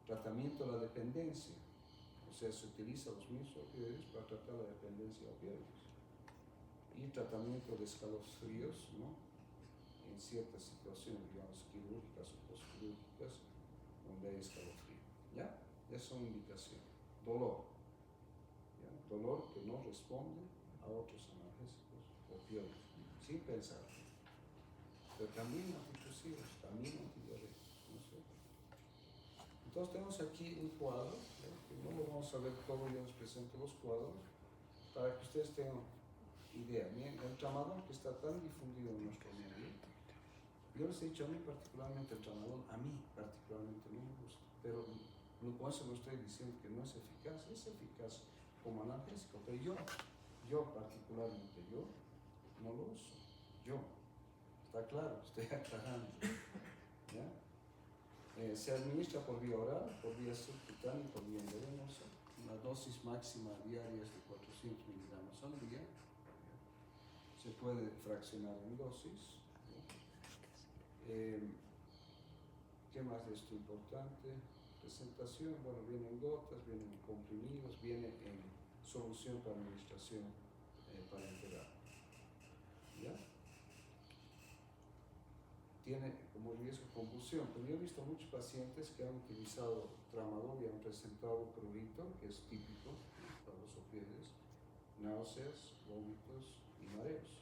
tratamiento de la dependencia, o sea, se utilizan los mismos opioides para tratar la dependencia de opioides, y tratamiento de escalofríos, ¿no? En ciertas situaciones, digamos, quirúrgicas o postquirúrgicas, donde hay escalofrío, ¿ya? Ya son indicaciones. Dolor, ¿ya? Dolor que no responde a otros analgésicos opioides, sin pensar. Pero también antitusivos, también antidiarreicos, ¿no es cierto? Entonces tenemos aquí un cuadro, ¿no? Que no lo vamos a ver todo, yo les presento los cuadros, para que ustedes tengan idea. Bien, el tramadol que está tan difundido en nuestro medio, yo les he dicho, a mí particularmente el tramadol, a mí particularmente no me gusta, pero con eso no estoy diciendo que no es eficaz como analgésico, pero yo particularmente, yo no lo uso, yo. Está claro, estoy aclarando. ¿Ya? Se administra por vía oral, por vía subcutánea y por vía endovenosa. Una dosis máxima diaria es de 400 miligramos al día. Se puede fraccionar en dosis. ¿Qué más de esto importante? Presentación, bueno, viene en gotas, viene en comprimidos, viene en solución para administración parenteral. ¿Ya? Tiene como riesgo convulsión, pero yo he visto muchos pacientes que han utilizado tramadol y han presentado prurito, que es típico para los opioides, náuseas, vómitos y mareos,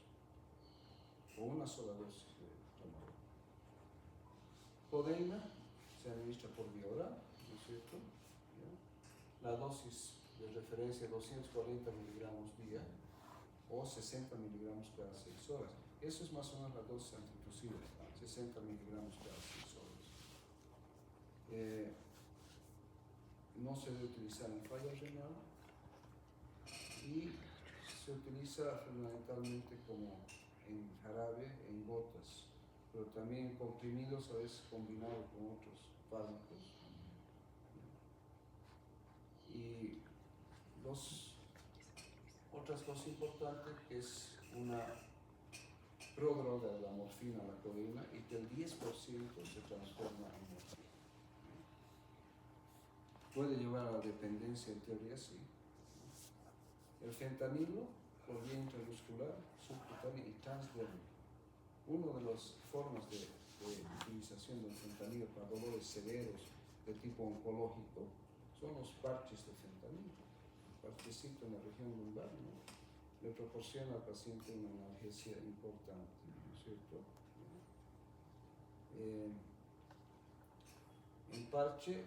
o una sola dosis de tramadol. Codeína se administra por vía oral, ¿no es cierto? ¿Ya? La dosis de referencia 240 miligramos día o 60 miligramos cada 6 horas. Eso es más o menos la dosis antitusiva, 60 miligramos cada 6 horas. No se debe utilizar en falla renal y se utiliza fundamentalmente como en jarabe, en gotas, pero también en comprimidos, a veces combinado con otros fármacos. Y otras cosas importantes que es una prodroga de la morfina, la codeína, y que el 10% se transforma en morfina. Puede llevar a la dependencia, en teoría sí. El fentanilo, por vía intramuscular, subcutánea y transdérmica. Una de las formas de utilización del fentanilo para dolores severos de tipo oncológico son los parches de fentanilo. Un parchecito en la región lumbar, ¿no? Le proporciona al paciente una analgesia importante, ¿no es cierto? El parche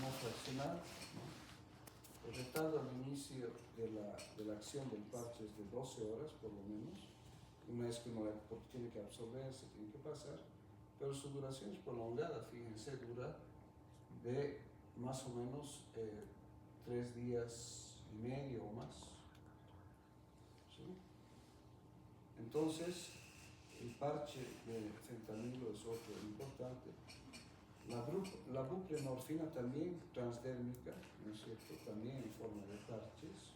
no fraccional, ¿no? El retardo al inicio de la acción del parche es de 12 horas por lo menos, una vez que uno tiene que absorberse, tiene que pasar, pero su duración es prolongada, fíjense, dura de más o menos 3 días y medio o más. ¿Sí? Entonces, el parche de fentanilo es otro importante. La buprenorfina también transdérmica, ¿no es cierto? También en forma de parches.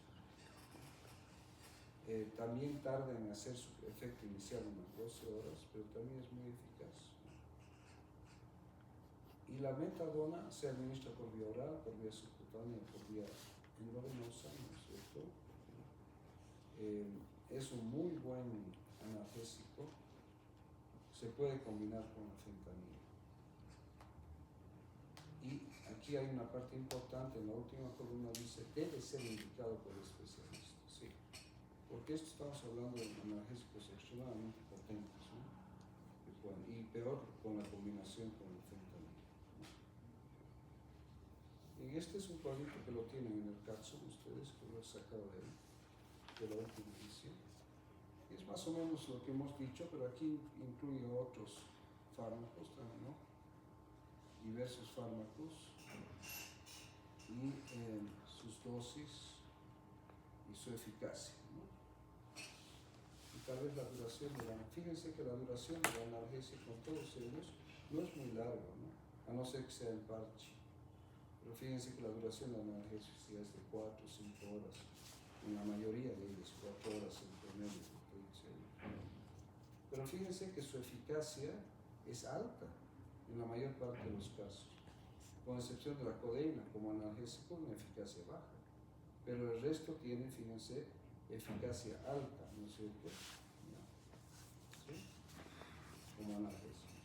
También tarda en hacer su efecto inicial unas 12 horas, pero también es muy eficaz. Y la metadona se administra por vía oral, por vía subcutánea, por vía endovenosa, ¿no es cierto? Es un muy buen analgésico, se puede combinar con el fentanilo. Y aquí hay una parte importante, en la última columna dice, debe ser indicado por el especialista, sí. Porque esto estamos hablando de analgésicos extremadamente potentes, ¿no? Y peor con la combinación con el fentanilo. Y este es un cuadrito que lo tienen en el Katsun, ustedes, que lo he sacado de la última edición. Es más o menos lo que hemos dicho, pero aquí incluye otros fármacos también, ¿no? Diversos fármacos y sus dosis y su eficacia, ¿no? Y tal vez la duración fíjense que la duración de la analgesia con todos ellos no es muy larga, ¿no? A no ser que sea el parche. Pero fíjense que la duración de la analgesia es de 4 o 5 horas. En la mayoría de ellos, 4 horas en promedio. Pero fíjense que su eficacia es alta en la mayor parte de los casos, con excepción de la codeína como analgésico, una eficacia baja. Pero el resto tiene, fíjense, eficacia alta, ¿no es cierto? ¿Sí? Como analgésicos.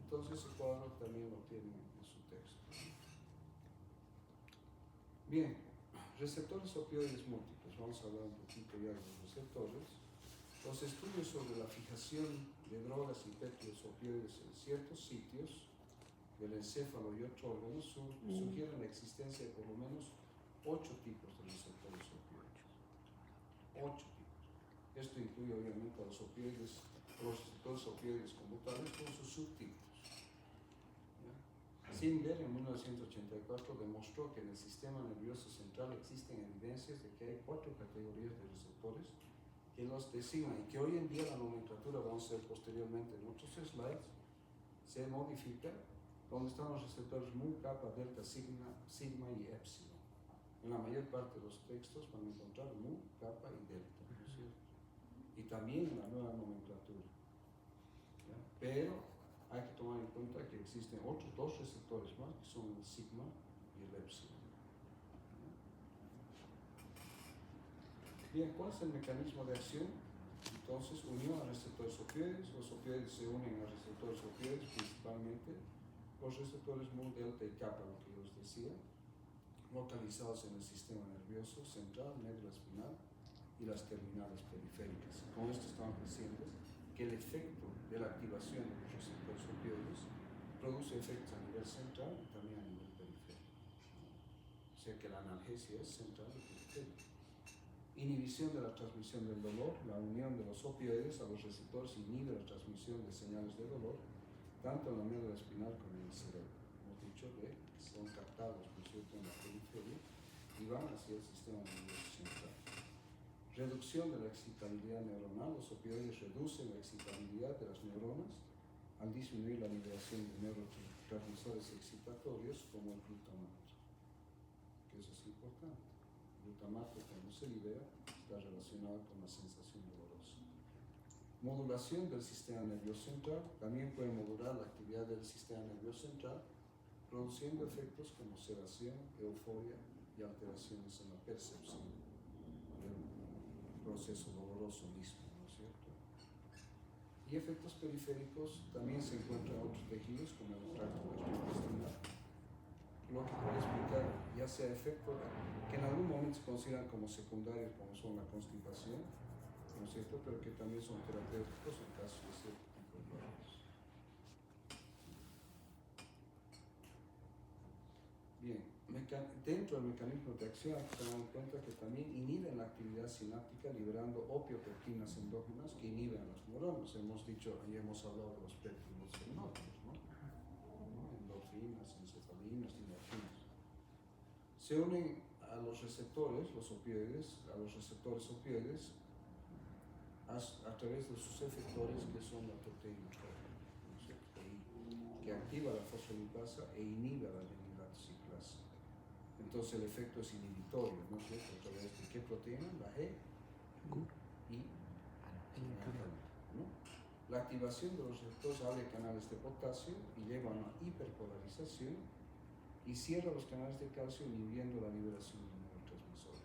Entonces ese cuadro también lo tiene en su texto. Bien, receptores opioides múltiples. Vamos a hablar un poquito ya de los receptores. Los estudios sobre la fijación de drogas y péptidos opioides en ciertos sitios del encéfalo y otros órganos sugieren la existencia de por lo menos 8 tipos de receptores opioides. 8 tipos. Esto incluye obviamente a los opioides, los receptores opioides como tales, con sus subtipos. Singer en 1984 demostró que en el sistema nervioso central existen evidencias de que hay 4 categorías de receptores que los designan y que hoy en día la nomenclatura, vamos a ver posteriormente en otros slides, se modifica, donde están los receptores mu, kappa, delta, sigma y epsilon. En la mayor parte de los textos van a encontrar mu, kappa y delta, ¿no es cierto? Y también en la nueva nomenclatura. ¿Ya? Pero hay que tomar en cuenta que existen otros 2 receptores más, que son el sigma y el epsilon. Bien, ¿cuál es el mecanismo de acción? Entonces, unión a receptores opioides. Los opioides se unen a receptores opioides principalmente. Los receptores mu, delta y kappa, lo que yo les decía, localizados en el sistema nervioso central, médula espinal y las terminales periféricas. Con esto estamos diciendo que el efecto de la activación de los receptores opioides produce efectos a nivel central y también a nivel periférico. O sea que la analgesia es central y periférica. Inhibición de la transmisión del dolor. La unión de los opioides a los receptores inhibe la transmisión de señales de dolor, tanto en la médula espinal como en el cerebro. Hemos dicho que son captados, por cierto, en la periferia y van hacia el sistema nervioso central. Reducción de la excitabilidad neuronal. Los opioides reducen la excitabilidad de las neuronas al disminuir la liberación de neurotransmisores excitatorios como el glutamato, que eso es importante. El glutamato, cuando se libera, está relacionado con la sensación dolorosa. Modulación del sistema nervioso central. También puede modular la actividad del sistema nervioso central, produciendo efectos como sedación, euforia y alteraciones en la percepción del proceso doloroso mismo, ¿no es cierto? Y efectos periféricos. También se encuentran otros tejidos como el tracto gastrointestinal, lo que puede explicar ya sea efectos que en algún momento se consideran como secundarios, como son la constipación, ¿no es cierto?, pero que también son terapéuticos en caso de cierto tipo de dolores. Bien, dentro del mecanismo de acción hay que tener en cuenta que también inhiben la actividad sináptica liberando opiopepinas endógenas que inhiben a los neuronas. Hemos dicho, y hemos hablado de los péptidos endógenos, ¿no? Endorfinas, encefalinas, endorfinas. Se unen a los receptores, los opioides, a los receptores opioides a través de sus efectores que son la proteína que activa la fosfolipasa e inhibe la vinilaciclasa. Entonces el efecto es inhibitorio, ¿no es cierto? A través de qué proteína, la G y ¿no? La activación de los receptores abre canales de potasio y lleva a una hiperpolarización y cierra los canales de calcio inhibiendo la liberación de neurotransmisores.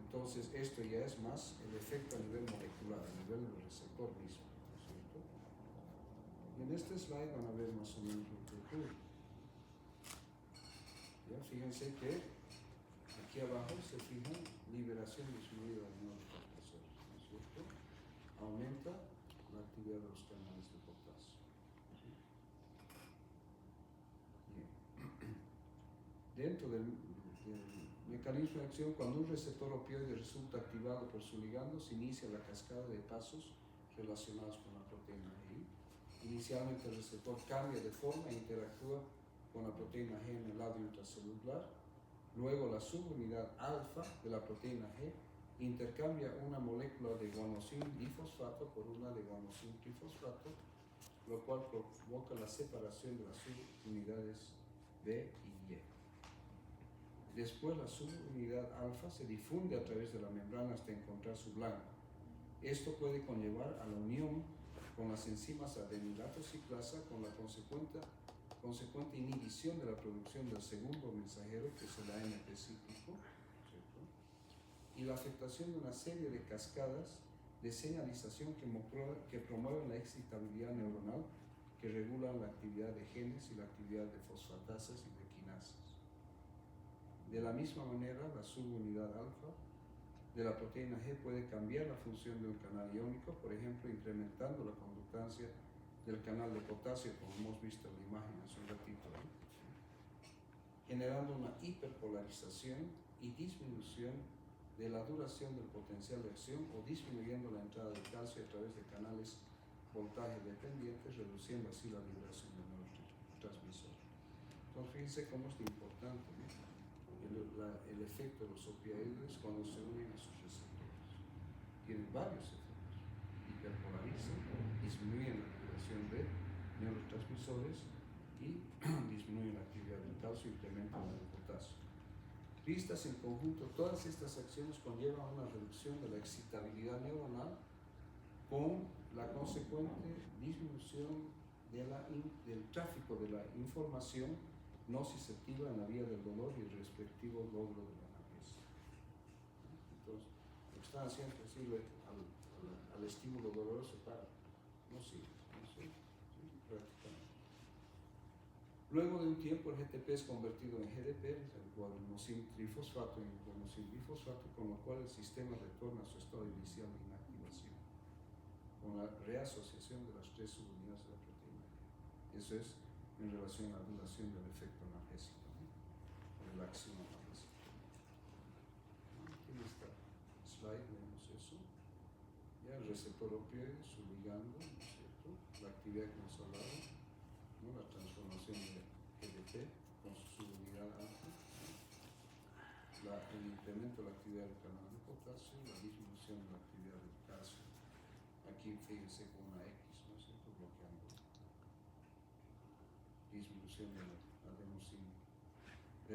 Entonces esto ya es más el efecto a nivel molecular, a nivel del receptor mismo, ¿no es cierto? Y en este slide van a ver más o menos lo que ocurre. ¿Ya? Fíjense que aquí abajo se fijan liberación disminuida de neurotransmisores, ¿no es cierto? Aumenta la actividad de los canales de potasio. Bien. Dentro del El mecanismo de acción: cuando un receptor opioide resulta activado por su ligando, se inicia la cascada de pasos relacionados con la proteína G. Inicialmente el receptor cambia de forma e interactúa con la proteína G en el lado intracelular. Luego la subunidad alfa de la proteína G intercambia una molécula de guanosin difosfato por una de guanosin trifosfato, lo cual provoca la separación de las subunidades B y Y. Después la subunidad alfa se difunde a través de la membrana hasta encontrar su blanco. Esto puede conllevar a la unión con las enzimas adenilato ciclasa, con la consecuente inhibición de la producción del segundo mensajero, que es el AMP cíclico, ¿cierto? Y la afectación de una serie de cascadas de señalización que promueven la excitabilidad neuronal, que regulan la actividad de genes y la actividad de fosfatasas y de quinasas. De la misma manera, la subunidad alfa de la proteína G puede cambiar la función de un canal iónico, por ejemplo, incrementando la conductancia del canal de potasio, como hemos visto en la imagen hace un ratito, generando una hiperpolarización y disminución de la duración del potencial de acción, o disminuyendo la entrada de calcio a través de canales voltaje dependientes, reduciendo así la liberación del neurotransmisor. Entonces, fíjense cómo es importante, ¿no? el efecto de los opioides cuando se unen a sus receptores. Tienen varios efectos: hiperpolarizan, disminuyen la liberación de neurotransmisores y disminuyen la actividad del calcio y incrementan la del potasio. Vistas en conjunto, todas estas acciones conllevan una reducción de la excitabilidad neuronal, con la consecuente disminución del tráfico de la información nociceptiva en la vía del dolor y el respectivo logro de la analgesia. Entonces, lo que están haciendo es decirle al estímulo doloroso: para, no sigue, ¿sí? Prácticamente. Luego de un tiempo, el GTP es convertido en GDP, el guanosin trifosfato, en guanosin bifosfato, con lo cual el sistema retorna a su estado inicial de inactivación, con la reasociación de las tres subunidades de la proteína. Eso es en relación a la duración del efecto analgésico, ¿no? O de la acción analgésica. Aquí en esta slide vemos eso. Ya el receptor opioide, su ligando, ¿no es cierto? La actividad que hemos hablado, ¿no? La transformación de GDP con su subunidad alfa, ¿no? El incremento de la actividad del canal de potasio, la disminución de la actividad del calcio. Aquí fíjense con una X, ¿no es cierto? Bloqueando. Disminución de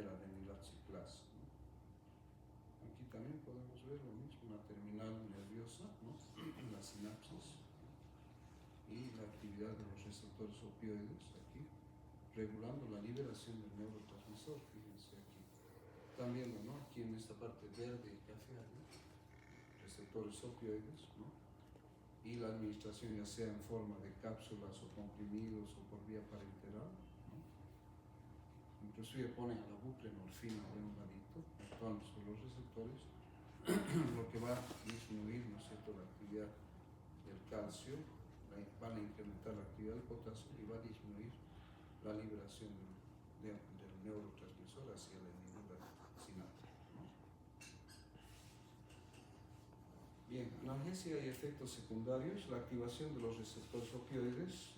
la adenilato ciclasa, ¿no? Aquí también podemos ver lo mismo: una terminal nerviosa, ¿no? La sinapsis y la actividad de los receptores opioides aquí, regulando la liberación del neurotransmisor. Fíjense aquí, están viendo, ¿no? Aquí en esta parte verde y café, ¿no? Receptores opioides, ¿no? Y la administración, ya sea en forma de cápsulas o comprimidos o por vía parenteral, ¿no? Inclusive ponen a la buprenorfina de un ladito, actuando sobre los receptores, lo que va a disminuir, ¿no es cierto?, la actividad del calcio, van a incrementar la actividad del potasio y va a disminuir la liberación del neurotransmisor hacia la medula sináptica, ¿no? Bien, analgesia y efectos secundarios. La activación de los receptores opioides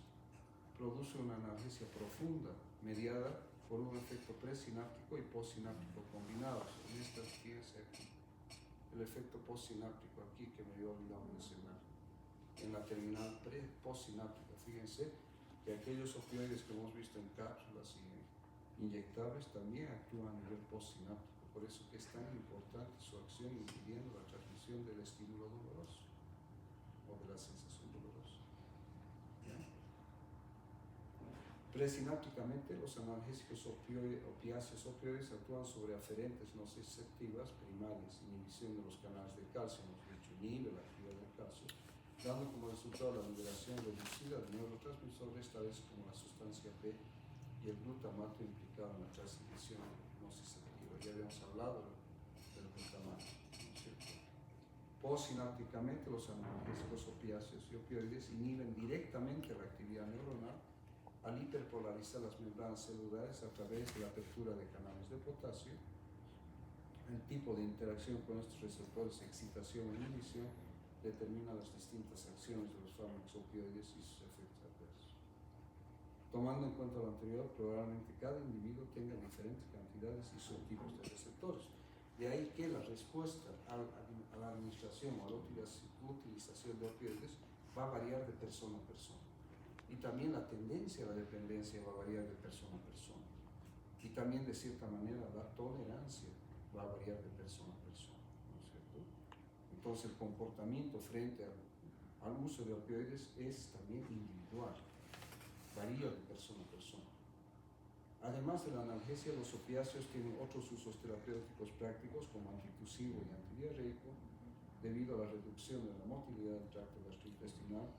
produce una analgesia profunda, mediada por un efecto presináptico y postsináptico combinados. En esta, fíjense aquí, el efecto postsináptico aquí, que me había olvidado mencionar. En la terminal postsináptica, fíjense que aquellos opioides que hemos visto en cápsulas y inyectables también actúan a nivel postsináptico. Por eso que es tan importante su acción, impidiendo la transmisión del estímulo doloroso o de la sensación dolorosa. ¿Ya? Presinápticamente, los analgésicos opiáceos opioides actúan sobre aferentes nociceptivas primarias, inhibición de los canales de calcio, hemos dicho, inhibe la actividad del calcio, dando como resultado la liberación reducida de neurotransmisores, tales como la sustancia P y el glutamato, implicado en la transmisión nociceptiva. Ya habíamos hablado del glutamato, ¿no es cierto? Postsinápticamente, los analgésicos opiáceos y opioides inhiben directamente la actividad neuronal al hiperpolarizar las membranas celulares a través de la apertura de canales de potasio, El tipo de interacción con estos receptores, excitación e inhibición, determina las distintas acciones de los fármacos opioides y sus efectos adversos. Tomando en cuenta lo anterior, probablemente cada individuo tenga diferentes cantidades y subtipos de receptores. De ahí que la respuesta a la administración o a la utilización de opioides va a variar de persona a persona. Y también la tendencia a la dependencia va a variar de persona a persona. Y también, de cierta manera, la tolerancia va a variar de persona a persona, ¿no es cierto? Entonces, el comportamiento frente al uso de opioides es también individual, varía de persona a persona. Además de la analgesia, los opiáceos tienen otros usos terapéuticos prácticos como antitusivo y antidiarreico, debido a la reducción de la motilidad del tracto gastrointestinal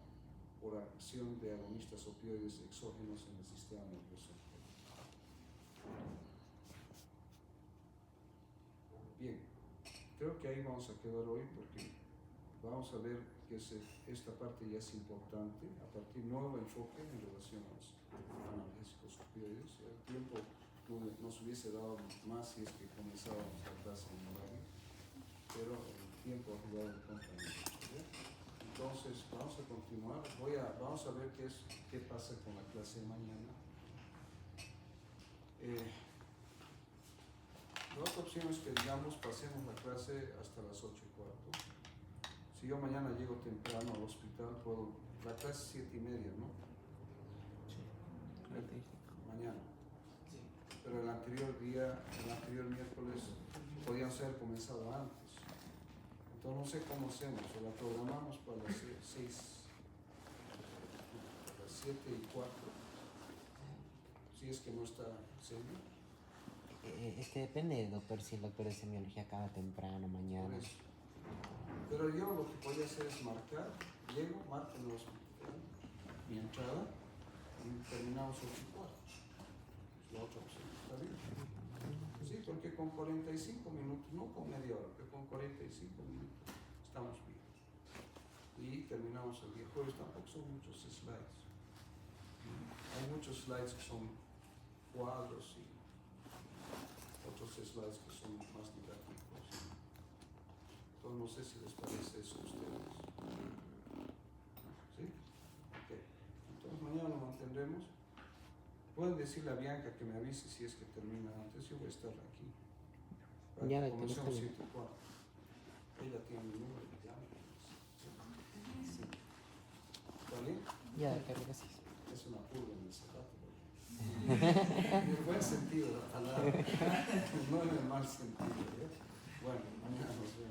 por acción de agonistas opioides exógenos en el sistema nervioso. Bien, creo que ahí vamos a quedar hoy porque vamos a ver que esta parte ya es importante, a partir de nuevo enfoque en relación a los analgésicos opioides. El tiempo nos hubiese dado más si es que comenzábamos la clase en horario, pero el tiempo ha jugado en contra de nosotros. Entonces, vamos a continuar. Vamos a ver qué pasa con la clase de mañana. La otra opción es que, digamos, pasemos la clase hasta las 8:15. Si yo mañana llego temprano al hospital, la clase es 7:30, ¿no? Sí. Mañana. Pero el anterior miércoles podían ser comenzado antes. Entonces no sé cómo hacemos, o la programamos para las 7:15, si es que no está serio. Depende, doctor, si el doctor de semiología acaba temprano, mañana. Pero yo lo que podía hacer es marco en el hospital, mi entrada, y terminamos 8:15. Es la otra opción, ¿está bien? Sí, porque con 45 minutos, no con media hora, pero con 45 minutos estamos bien. Y terminamos el día jueves, tampoco son muchos slides. Hay muchos slides que son cuadros y otros slides que son más didácticos. Entonces no sé si les parece eso a ustedes. ¿Sí? Ok. Entonces mañana lo mantendremos. Pueden decirle a Bianca que me avise si es que termina antes. Yo voy a estar aquí. Ya, Como doctor, son está bien. 7:15. Ella tiene mi número de llama. Sí. ¿Está bien? Ya, doctor, gracias. Es una pulga en el zapato. En el buen sentido de la palabra, no en el mal sentido. Bueno, mañana nos vemos.